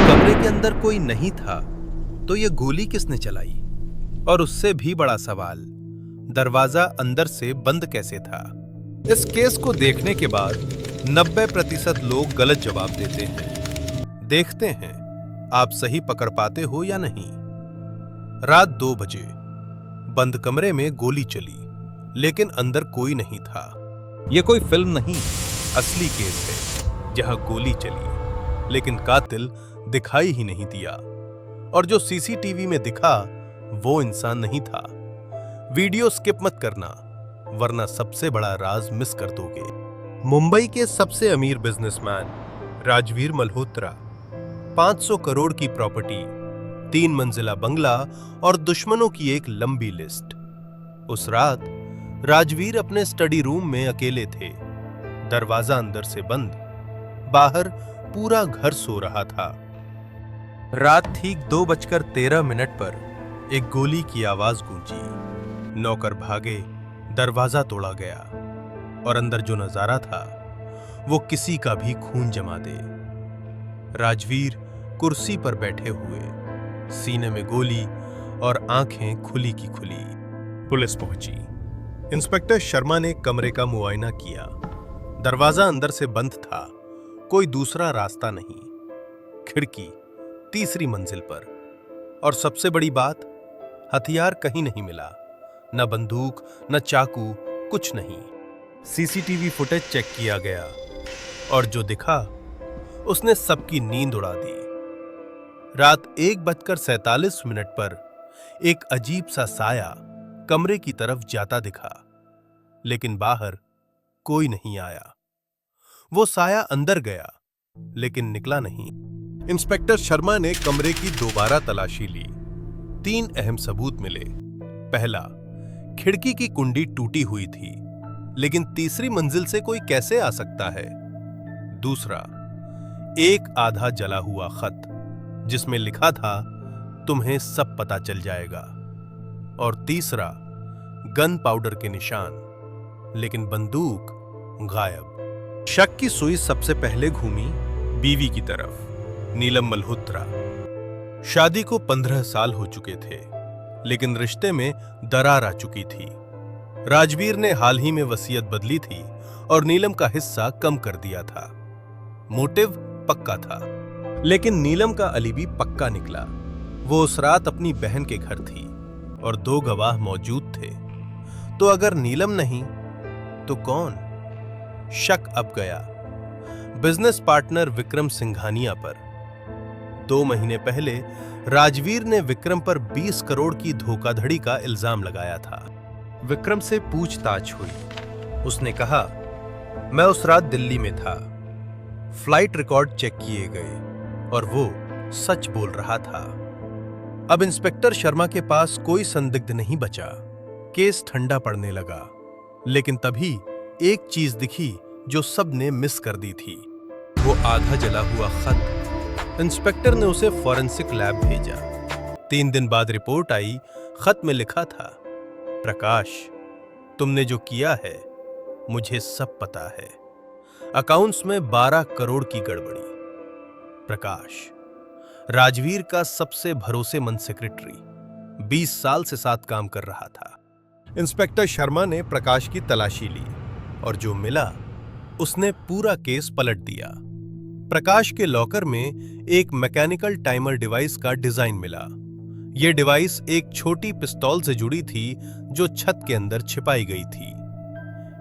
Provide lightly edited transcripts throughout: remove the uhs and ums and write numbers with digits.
कमरे के अंदर कोई नहीं था तो ये गोली किसने चलाई? और उससे भी बड़ा सवाल, दरवाजा अंदर से बंद कैसे था? इस केस को देखने के बाद 90% लोग गलत जवाब देते हैं। देखते हैं आप सही पकड़ पाते हो या नहीं। रात 2 बजे बंद कमरे में गोली चली, लेकिन अंदर कोई नहीं था। यह कोई फिल्म नहीं, असली केस है जहां गोली चली लेकिन कातिल दिखाई ही नहीं दिया, और जो सीसीटीवी में दिखा वो इंसान नहीं था। वीडियो स्किप मत करना वरना सबसे बड़ा राज मिस कर दोगे। मुंबई के सबसे अमीर बिजनेसमैन राजवीर मल्होत्रा, 500 करोड़ की प्रॉपर्टी, 3 मंजिला बंगला और दुश्मनों की एक लंबी लिस्ट। उस रात राजवीर अपने स्टडी रूम में अकेले थे। दरवाजा अंदर से बंद, बाहर पूरा घर सो रहा था। रात ठीक 2:13 पर एक गोली की आवाज गूंजी। नौकर भागे, दरवाजा तोड़ा गया और अंदर जो नजारा था वो किसी का भी खून जमा दे। राजवीर कुर्सी पर बैठे हुए, सीने में गोली और आंखें खुली की खुली। पुलिस पहुंची। इंस्पेक्टर शर्मा ने कमरे का मुआयना किया। दरवाजा अंदर से बंद था, कोई दूसरा रास्ता नहीं। खिड़की 3री मंजिल पर, और सबसे बड़ी बात, हथियार कहीं नहीं मिला, न बंदूक न चाकू, कुछ नहीं। सीसीटीवी फुटेज चेक किया गया और जो दिखा उसने सबकी नींद उड़ा दी। रात 1:47 पर एक अजीब सा साया कमरे की तरफ जाता दिखा, लेकिन बाहर कोई नहीं आया। वो साया अंदर गया लेकिन निकला नहीं। इंस्पेक्टर शर्मा ने कमरे की दोबारा तलाशी ली। 3 अहम सबूत मिले। पहला, खिड़की की कुंडी टूटी हुई थी, लेकिन 3री मंजिल से कोई कैसे आ सकता है? दूसरा, एक आधा जला हुआ खत जिसमें लिखा था तुम्हें सब पता चल जाएगा। और तीसरा, गन पाउडर के निशान, लेकिन बंदूक गायब। शक की सुई सबसे पहले घूमी बीवी की तरफ, नीलम मल्होत्रा। शादी को 15 साल हो चुके थे, लेकिन रिश्ते में दरार आ चुकी थी। राजवीर ने हाल ही में वसीयत बदली थी और नीलम का हिस्सा कम कर दिया था। मोटिव पक्का था, लेकिन नीलम का अलीबी पक्का निकला। वो उस रात अपनी बहन के घर थी और 2 गवाह मौजूद थे। तो अगर नीलम नहीं तो कौन? शक अब गया बिजनेस पार्टनर विक्रम सिंघानिया पर। 2 महीने पहले राजवीर ने विक्रम पर 20 करोड़ की धोखाधड़ी का इल्जाम लगाया था। विक्रम से पूछताछ हुई। उसने कहा, मैं उस रात दिल्ली में था। फ्लाइट रिकॉर्ड चेक किए गए और वो सच बोल रहा था। अब इंस्पेक्टर शर्मा के पास कोई संदिग्ध नहीं बचा। केस ठंडा पड़ने लगा, लेकिन तभी एक चीज दिखी जो सबने मिस कर दी थी, वो आधा जला हुआ खत। इंस्पेक्टर ने उसे फॉरेंसिक लैब भेजा। 3 दिन बाद रिपोर्ट आई। खत में लिखा था, प्रकाश, तुमने जो किया है मुझे सब पता है। अकाउंट्स में 12 करोड़ की गड़बड़ी। प्रकाश, राजवीर का सबसे भरोसेमंद सेक्रेटरी, 20 साल से साथ काम कर रहा था। इंस्पेक्टर शर्मा ने प्रकाश की तलाशी ली और जो मिला उसने पूरा केस पलट दिया। प्रकाश के लॉकर में एक मैकेनिकल टाइमर डिवाइस का डिजाइन मिला। यह डिवाइस एक छोटी पिस्तौल से जुड़ी थी जो छत के अंदर छिपाई गई थी।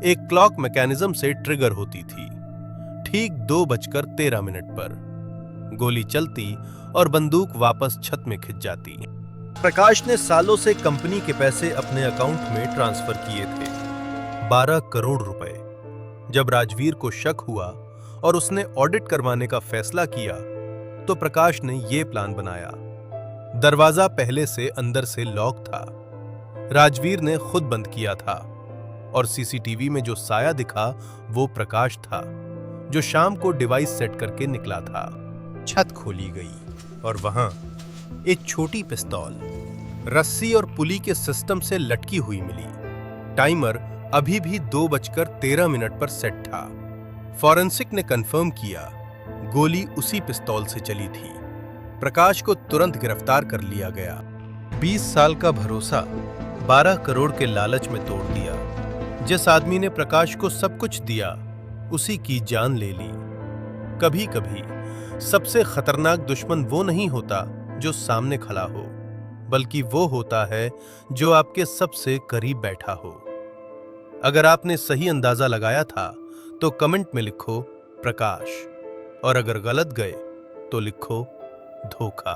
एक क्लॉक मैकेनिज्म से ट्रिगर होती थी। ठीक 2:13 पर गोली चलती और बंदूक वापस छत में खिंच जाती। प्रकाश ने सालों से कंपनी के पैसे अपने अकाउंट में ट्रांसफर किए थे, 12 करोड़ रुपए। जब राजवीर को शक हुआ और उसने ऑडिट करवाने का फैसला किया तो प्रकाश ने यह प्लान बनाया। दरवाजा पहले से अंदर से लॉक था। राजवीर ने खुद बंद किया था और सीसीटीवी में जो साया दिखा वो प्रकाश था, जो शाम को डिवाइस सेट करके निकला था। छत खोली गई और वहां एक छोटी पिस्तौल रस्सी और पुली के सिस्टम से लटकी हुई मिली। टाइमर अभी भी 2:13 पर सेट था। फॉरेंसिक ने कंफर्म किया गोली उसी पिस्तौल से चली थी। प्रकाश को तुरंत गिरफ्तार कर लिया गया। 20 साल का भरोसा 12 करोड़ के लालच में तोड़ दिया। जिस आदमी ने प्रकाश को सब कुछ दिया, उसी की जान ले ली। कभी कभी सबसे खतरनाक दुश्मन वो नहीं होता जो सामने खड़ा हो, बल्कि वो होता है जो आपके सबसे करीब बैठा हो। अगर आपने सही अंदाजा लगाया था तो कमेंट में लिखो प्रकाश, और अगर गलत गए तो लिखो धोखा।